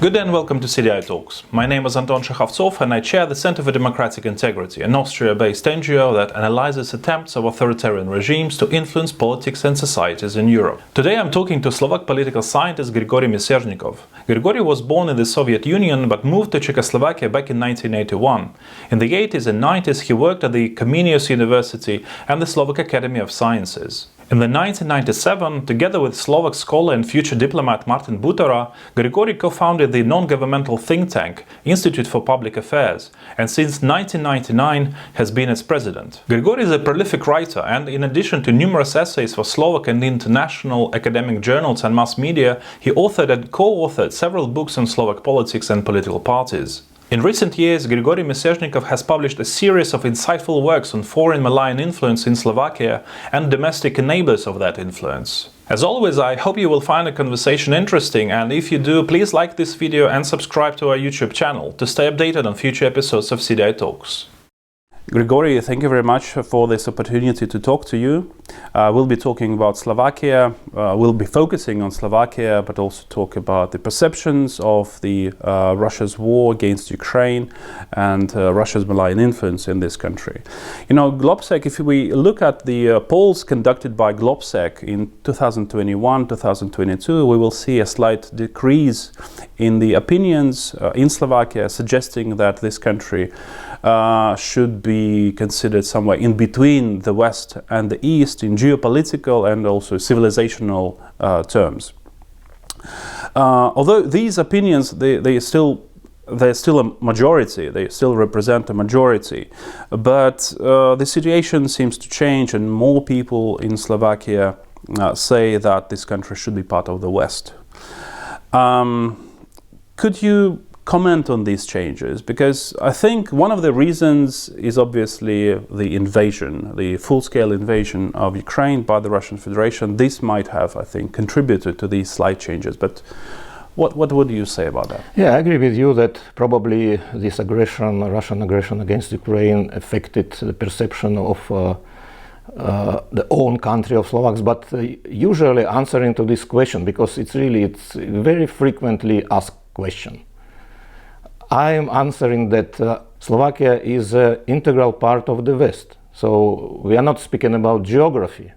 Good day and welcome to CDI Talks. My name is Anton Shekhovtsov and I chair the Center for Democratic Integrity, an Austria-based NGO that analyzes attempts of authoritarian regimes to influence politics and societies in Europe. Today I'm talking to Slovak political scientist Grigorij Mesežnikov. Grigorij was born in the Soviet Union but moved to Czechoslovakia back in 1981. In the 80s and 90s he worked at the Comenius University and the Slovak Academy of Sciences. In 1997, together with Slovak scholar and future diplomat Martin Butora, Grigorij co-founded the non-governmental think tank Institute for Public Affairs, and since 1999 has been its president. Grigorij is a prolific writer, and in addition to numerous essays for Slovak and international academic journals and mass media, he authored and co-authored several books on Slovak politics and political parties. In recent years, Grigorij Mesežnikov has published a series of insightful works on foreign malign influence in Slovakia and domestic enablers of that influence. As always, I hope you will find the conversation interesting, and if you do, please like this video and subscribe to our YouTube channel to stay updated on future episodes of CDI Talks. Grigorij, thank you very much for this opportunity to talk to you. We'll be talking about Slovakia, we'll be focusing on Slovakia, but also talk about the perceptions of the Russia's war against Ukraine and Russia's malign influence in this country. You know, Globsec, if we look at the polls conducted by Globsec in 2021-2022, we will see a slight decrease in the opinions in Slovakia, suggesting that this country should be considered somewhere in between the West and the East in geopolitical and also civilizational terms. Although these opinions, they're still a majority, they still represent a majority, but the situation seems to change and more people in Slovakia say that this country should be part of the West. Could you comment on these changes? Because I think one of the reasons is obviously the invasion, the full-scale invasion of Ukraine by the Russian Federation. This might have, I think, contributed to these slight changes, but what would you say about that? Yeah, I agree with you that probably this aggression, Russian aggression against Ukraine affected the perception of the own country of Slovaks, but usually answering to this question, because it's a very frequently asked question. I am answering that Slovakia is an integral part of the West. So we are not speaking about geography.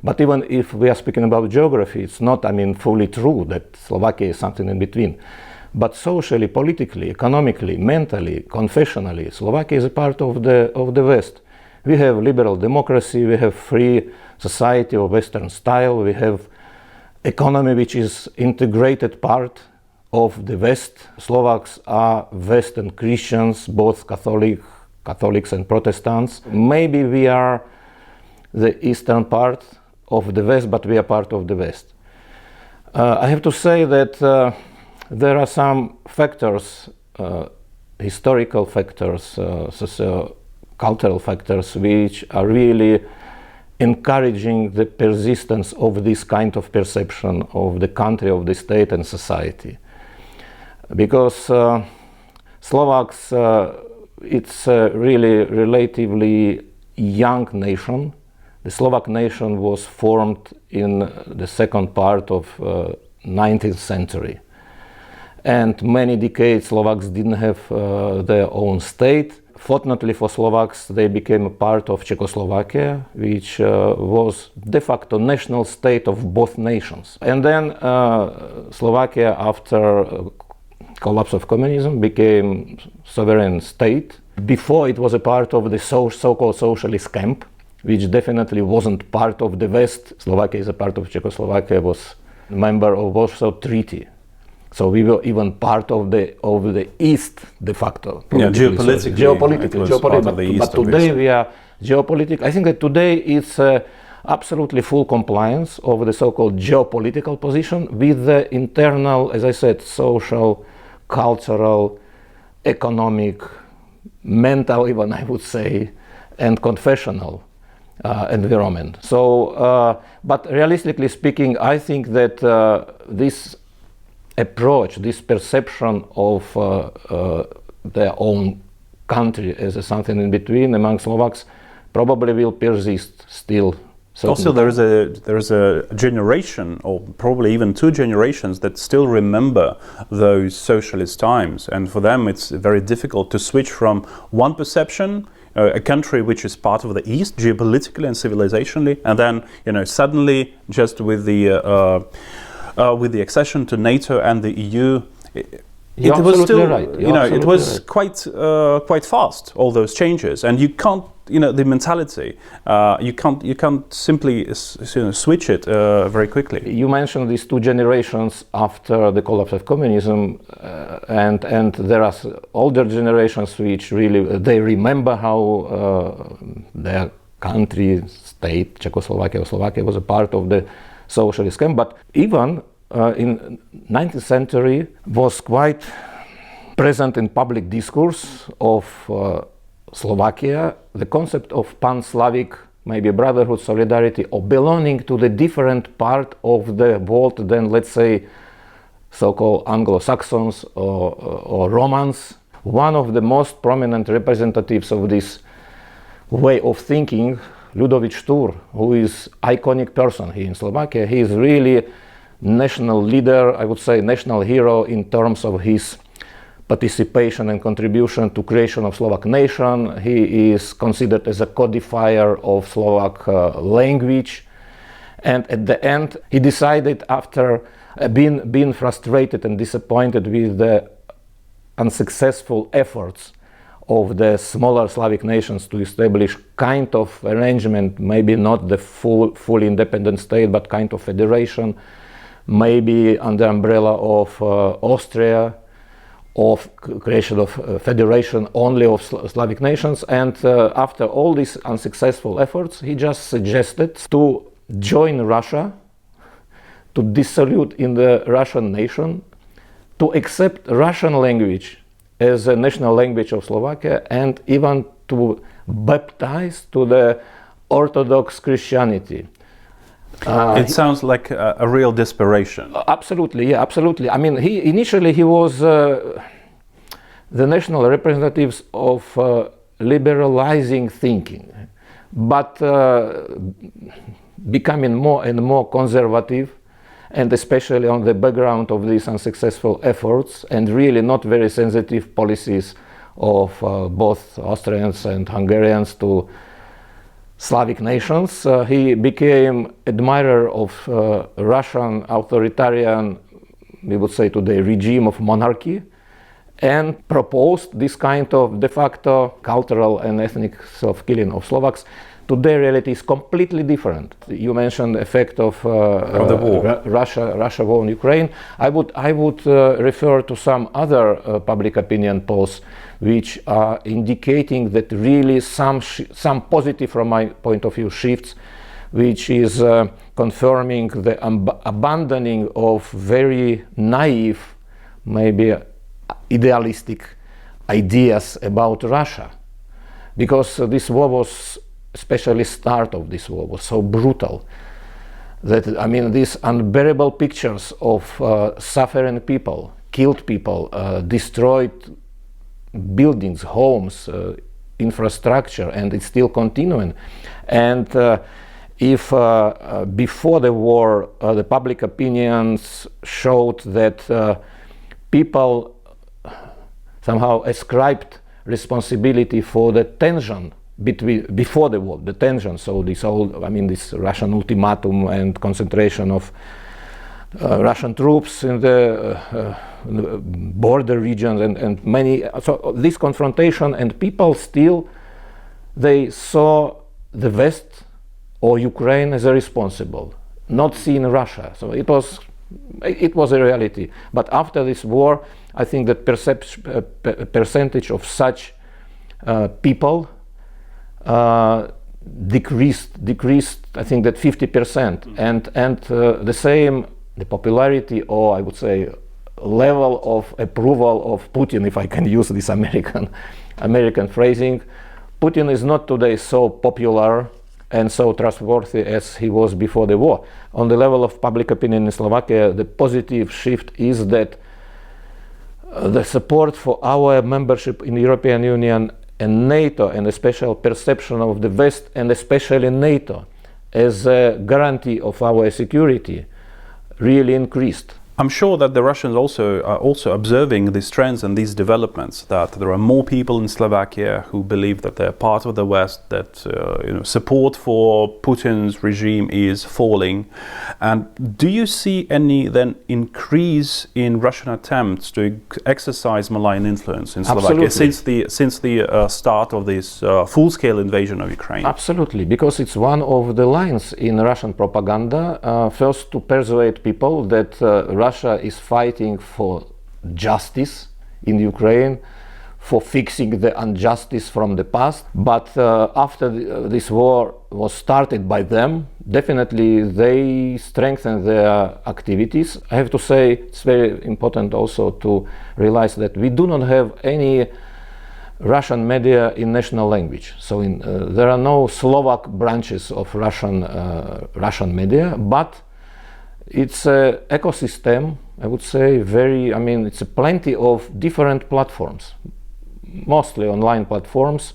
But even if we are speaking about geography, it's not, fully true that Slovakia is something in between. But socially, politically, economically, mentally, confessionally, Slovakia is a part of the West. We have liberal democracy, we have free society of Western style, we have economy which is integrated part of the West. Slovaks are Western Christians, both Catholics and Protestants. Maybe we are the eastern part of the West, but we are part of the West. I have to say that there are some factors, historical factors, socio-cultural factors, which are really encouraging the persistence of this kind of perception of the country, of the state and society. Because Slovaks, it's a really relatively young nation. The Slovak nation was formed in the second part of 19th century. And many decades Slovaks didn't have their own state. Fortunately for Slovaks, they became a part of Czechoslovakia, which was de facto national state of both nations. And then Slovakia, after collapse of communism, became sovereign state. Before it was a part of the so-called socialist camp, which definitely wasn't part of the West. Slovakia is a part of Czechoslovakia, was a member of Warsaw Treaty. So we were even part of the East de facto. Yeah, geopolitically. But today we are geopolitical. I think that today it's absolutely full compliance of the so-called geopolitical position with the internal, as I said, social, cultural, economic, mental even, I would say, and confessional environment. So, but realistically speaking, I think that this approach, this perception of their own country as something in between among Slovaks probably will persist still Also, there is a generation, or probably even two generations, that still remember those socialist times, and for them it's very difficult to switch from one perception, a country which is part of the East geopolitically and civilizationally, and then suddenly, just with the accession to NATO and the EU, it was still right. It was right. quite fast, all those changes, and you can't. The mentality, you can't simply switch it very quickly. You mentioned these two generations after the collapse of communism, and there are older generations which really they remember how their country, state, Czechoslovakia or Slovakia, was a part of the socialist camp. But even in 19th century was quite present in public discourse of Slovakia, the concept of pan-Slavic, maybe brotherhood, solidarity, or belonging to the different part of the world than, let's say, so-called Anglo-Saxons or Romans. One of the most prominent representatives of this way of thinking, Ľudovít Štúr, who is iconic person here in Slovakia. He is really national leader, I would say national hero in terms of his participation and contribution to creation of Slovak nation. He is considered as a codifier of Slovak language, and at the end he decided, after being frustrated and disappointed with the unsuccessful efforts of the smaller Slavic nations to establish kind of arrangement, maybe not the full independent state, but kind of federation, maybe under umbrella of Austria, of creation of federation only of Slavic nations. And after all these unsuccessful efforts, he just suggested to join Russia, to dissolve in the Russian nation, to accept Russian language as a national language of Slovakia, and even to baptize to the Orthodox Christianity. It sounds like a real desperation. Absolutely, yeah, absolutely. I mean, he was the national representatives of liberalizing thinking, but becoming more and more conservative, and especially on the background of these unsuccessful efforts and really not very sensitive policies of both Austrians and Hungarians to Slavic nations. He became admirer of Russian authoritarian, we would say today, regime of monarchy, and proposed this kind of de facto cultural and ethnic self-killing of Slovaks. Today reality is completely different. You mentioned the effect of the war. Russia war in Ukraine. I would refer to some other public opinion polls which are indicating that really some positive, from my point of view, shifts, which is confirming the abandoning of very naive, maybe idealistic ideas about Russia, because this war was, especially start of this war, was so brutal that, I mean, these unbearable pictures of suffering people, killed people, destroyed buildings, homes, infrastructure, and it's still continuing. And if before the war the public opinions showed that people somehow ascribed responsibility for the tension before the war, the tension, so this Russian ultimatum and concentration of Russian troops in the border regions and many, so this confrontation, and people still, they saw the West or Ukraine as a responsible, not seeing Russia. So it was a reality. But after this war, I think that percentage of such people decreased. I think that 50%, and the same, the popularity, or I would say level of approval of Putin, if I can use this American phrasing. Putin is not today so popular and so trustworthy as he was before the war. On the level of public opinion in Slovakia, the positive shift is that the support for our membership in the European Union and NATO, and a special perception of the West and especially NATO as a guarantee of our security really increased. I'm sure that the Russians are also observing these trends and these developments, that there are more people in Slovakia who believe that they're part of the West, that support for Putin's regime is falling. And do you see any then increase in Russian attempts to exercise malign influence in Slovakia since the start of this full-scale invasion of Ukraine? Absolutely, because it's one of the lines in Russian propaganda, first to persuade people that Russia is fighting for justice in Ukraine, for fixing the injustice from the past. But after this war was started by them, definitely they strengthened their activities. I have to say it's very important also to realize that we do not have any Russian media in national language. So there are no Slovak branches of Russian media, but it's an ecosystem, I would say, it's plenty of different platforms, mostly online platforms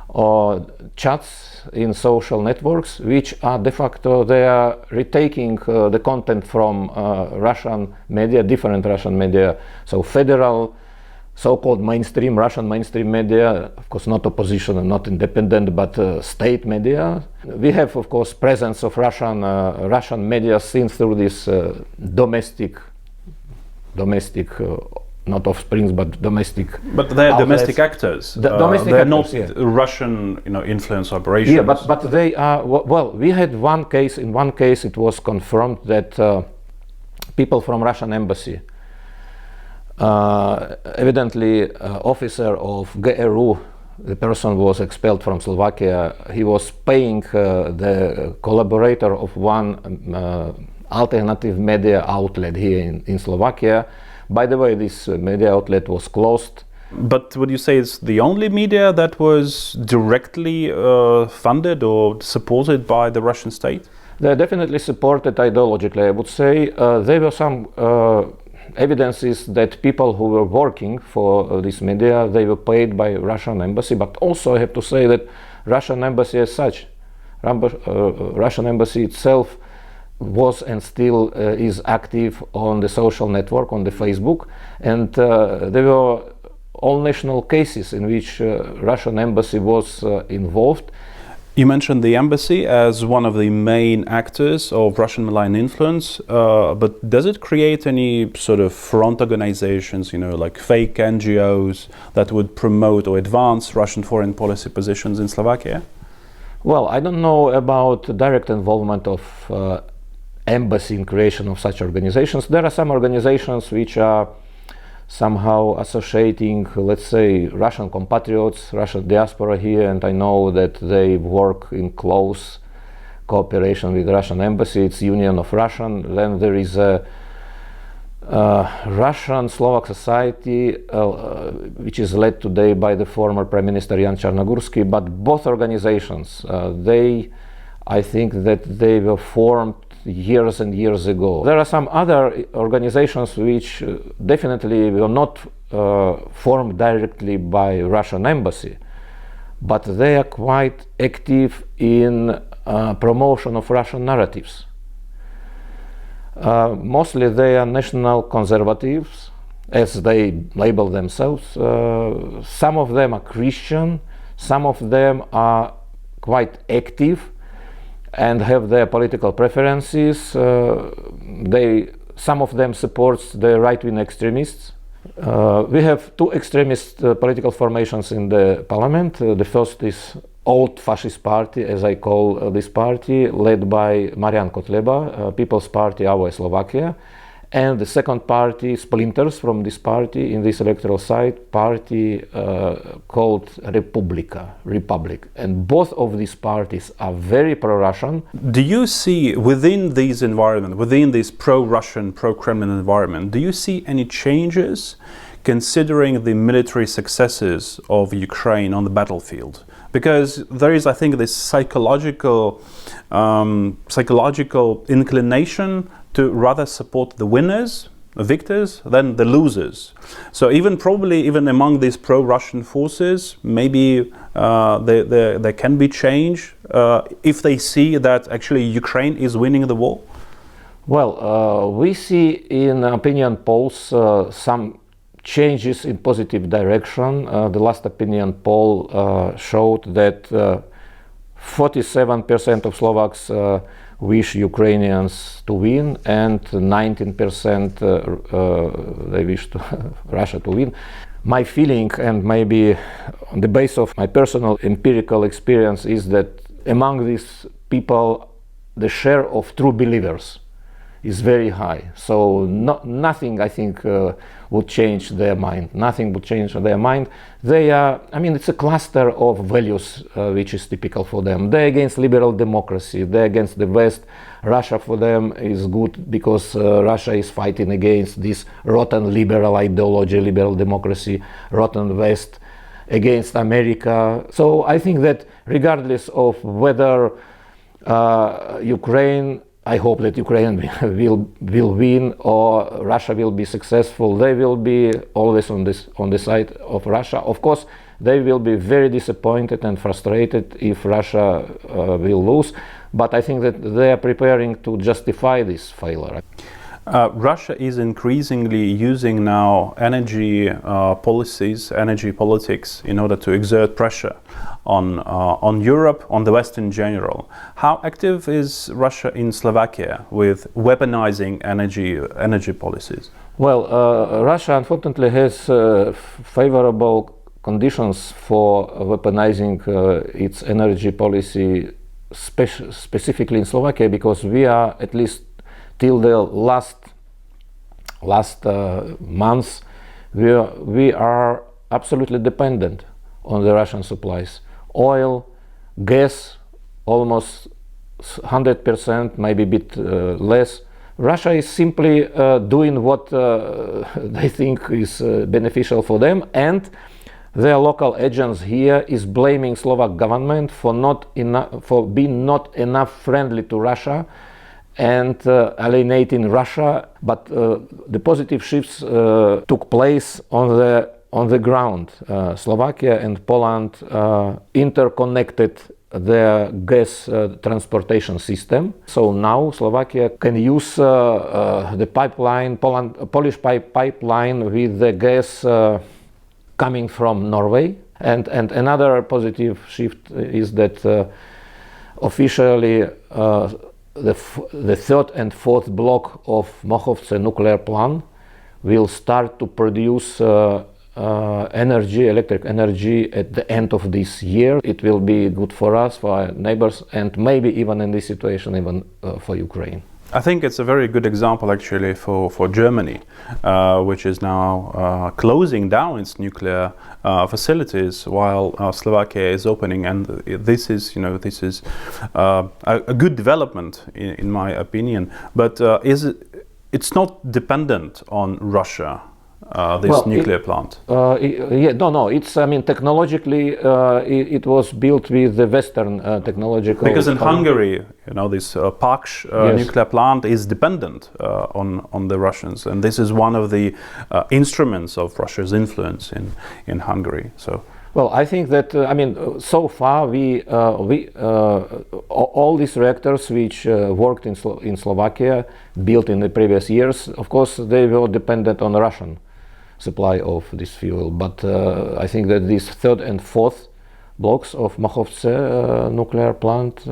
or chats in social networks, which are de facto, they are retaking the content from Russian media, different Russian media, so federal, so-called mainstream, Russian mainstream media, of course not opposition and not independent, but state media. We have, of course, presence of Russian media seen through this domestic, not offsprings, but domestic. But they're outlets. Domestic actors. Domestic they're actors, not Russian, influence operations. Yeah, but they are. Well, we had one case. In one case, it was confirmed that people from Russian embassy, evidently officer of GRU, the person was expelled from Slovakia. He was paying the collaborator of one alternative media outlet here in Slovakia. By the way, this media outlet was closed. But would you say it's the only media that was directly funded or supported by the Russian state? They're definitely supported ideologically, I would say. There were some evidences that people who were working for this media, they were paid by Russian embassy, but also I have to say that Russian embassy as such, Russian embassy itself was and still is active on the social network, on the Facebook, and there were all national cases in which Russian embassy was involved. You mentioned the embassy as one of the main actors of Russian malign influence, but does it create any sort of front organizations, like fake NGOs that would promote or advance Russian foreign policy positions in Slovakia? Well, I don't know about direct involvement of embassy in creation of such organizations. There are some organizations which are somehow associating, let's say, Russian compatriots, Russian diaspora here, and I know that they work in close cooperation with Russian embassy. It's Union of Russian. Then there is a Russian Slovak society, which is led today by the former Prime Minister Jan Čarnogursky, but both organizations, I think that they were formed years and years ago. There are some other organizations which definitely were not formed directly by Russian embassy, but they are quite active in promotion of Russian narratives. Mostly they are national conservatives, as they label themselves. Some of them are Christian, some of them are quite active and have their political preferences. Some of them supports the right-wing extremists. We have two extremist political formations in the parliament. The first is old fascist party, as I call this party, led by Marian Kotleba, People's Party Our Slovakia. And the second party, splinters from this party in this electoral site, party called Republic. And both of these parties are very pro-Russian. Do you see within these environment, within this pro-Russian, pro-Kremlin environment, do you see any changes considering the military successes of Ukraine on the battlefield? Because there is, I think, this psychological inclination to rather support the winners victors than the losers. So probably even among these pro-Russian forces, maybe there can be change if they see that actually Ukraine is winning the war. Well, we see in opinion polls some changes in positive direction. The last opinion poll showed that 47% of Slovaks wish Ukrainians to win, and 19% they wish Russia to win. My feeling, and maybe on the basis of my personal empirical experience, is that among these people the share of true believers is very high. So nothing, I think, would change their mind. Nothing would change their mind. They are, it's a cluster of values which is typical for them. They're against liberal democracy. They're against the West. Russia for them is good because Russia is fighting against this rotten liberal ideology, liberal democracy, rotten West, against America. So I think that regardless of whether I hope that Ukraine will win or Russia will be successful. They will be always on the side of Russia. Of course, they will be very disappointed and frustrated if Russia will lose. But I think that they are preparing to justify this failure. Russia is increasingly using now energy policies, energy politics, in order to exert pressure on Europe, on the West in general. How active is Russia in Slovakia with weaponizing energy policies? Well, Russia unfortunately has favorable conditions for weaponizing its energy policy, specifically in Slovakia, because we are, at least till the last months, we are absolutely dependent on the Russian supplies. Oil, gas, almost 100%, maybe a bit less. Russia is simply doing what they think is beneficial for them, and their local agents here is blaming Slovak government for being not enough friendly to Russia and alienating Russia. But the positive shifts took place on the ground. Slovakia and Poland interconnected their gas transportation system. So now Slovakia can use the pipeline, Polish pipeline with the gas coming from Norway. And another positive shift is that officially the third and fourth block of Mochovce nuclear plant will start to produce electric energy at the end of this year. It will be good for us, for our neighbors, and maybe even in this situation, even for Ukraine. I think it's a very good example actually for Germany, which is now closing down its nuclear facilities while Slovakia is opening, and this is a good development in my opinion. But it's not dependent on Russia. Nuclear plant? It's, technologically, it was built with the Western technological. Because in Hungary, this Paks nuclear plant is dependent on the Russians, and this is one of the instruments of Russia's influence in Hungary. So. Well, I think that so far all these reactors which worked in Slovakia, built in the previous years, of course, they were dependent on Russian supply of this fuel. But I think that these third and fourth blocks of Mochovce nuclear plant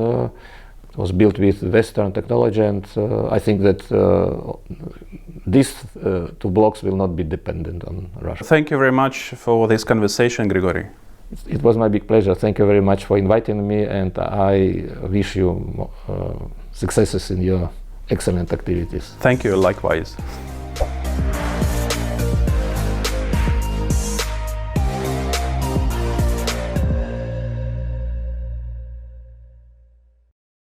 was built with Western technology, and I think that these two blocks will not be dependent on Russia. Thank you very much for this conversation, Grigorij. It was my big pleasure. Thank you very much for inviting me, and I wish you successes in your excellent activities. Thank you, likewise.